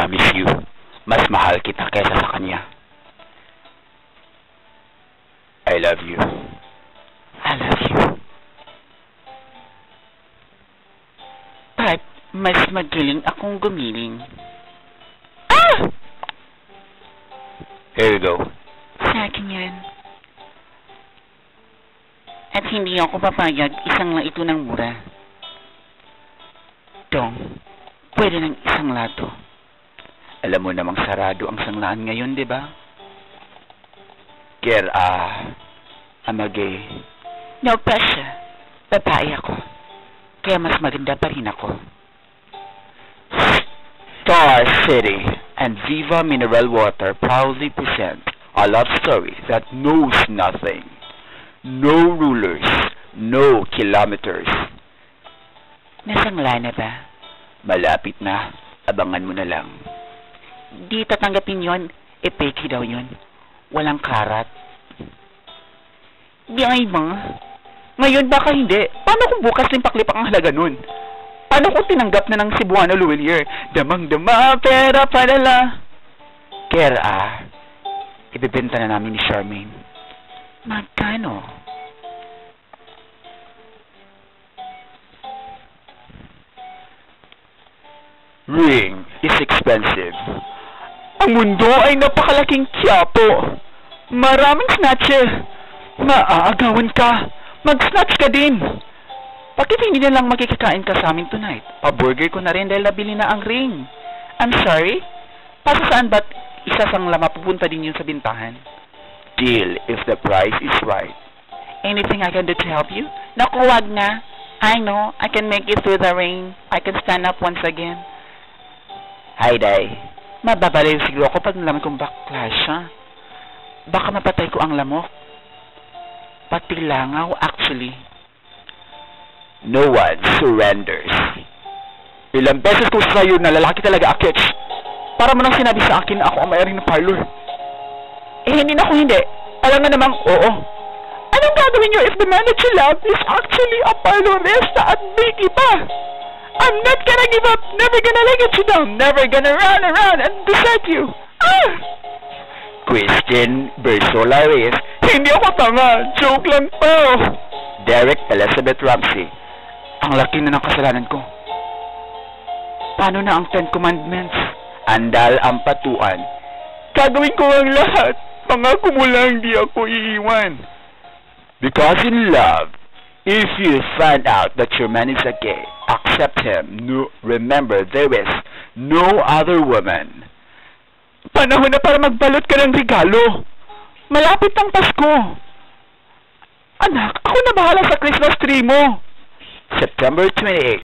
promise you, mas mahal kita kaysa sa kanya. I love you. I love you. Pat, mas magaling akong gumiling. Ah! Here you go. Sa akin yan. At hindi ako papayag, isang lang ito ng mura. Dong, pwede ng isang lato. Alam mo namang sarado ang sanglaan ngayon, di ba? Ger, I'm a gay. No pressure. Babae ako. Kaya mas maganda pa rin ako. Star City and Viva Mineral Water proudly present a love story that knows nothing. No rulers, no kilometers. Nasangla na ba? Malapit na. Abangan mo na lang. Di tatanggapin yon, epeki daw yon. Walang karat. Di ay mga. Ngayon baka hindi. Paano kung bukas din paklipang ang halaga nun? Paano kung tinanggap na ng Cebuano Luwelier? Damang-dama, pera, padala. Ker, ibibenta na namin ni Charmaine. Magkano? Ring is expensive. Ang mundo ay napakalaking kiyapo. Maraming snatcher. Maaagawan ka. Mag-snatch ka din. Bakit hindi na lang makikikain ka sa amin tonight? Pa-burger ko na rin dahil nabili na ang ring. I'm sorry? Para saan ba't isa sang lama pupunta din yun sa bintahan? Deal if the price is right. Anything I can do to help you? Naku, wag na. I know. I can make it through the rain. I can stand up once again. Hi, Day. Mababaliw siguro ako pag nalaman kong bakla siya. Baka mapatay ko ang lamok. Pati langaw, actually. No one surrenders. Ilang beses ko sa'yo na lalaki talaga, Akits. Para mo nang sinabi sa akin na ako ang may-ari ng parlor. Eh, hindi na ako hindi. Alam na namang oo. Anong gagawin niyo if the man that you love is actually a parlorista at baby pa? I'm not gonna give up. Never gonna let you down. Never gonna run around and desert you. Ah! Christine Bersolaris. Hindi ako tanga. Joke lang to. Derek Elizabeth Ramsey. Ang laki na ng kasalanan ko. Paano na ang 10 Commandments? Andal ang patuan. Gagawin ko ang lahat. Pangako mo lang di ako iiwan. Because in love, if you find out that your man is a gay, accept him. No, remember, there is no other woman. Panahon na para magbalot ka ng regalo. Malapit ang Pasko. Anak, ako na bahala sa Christmas tree mo. September 28.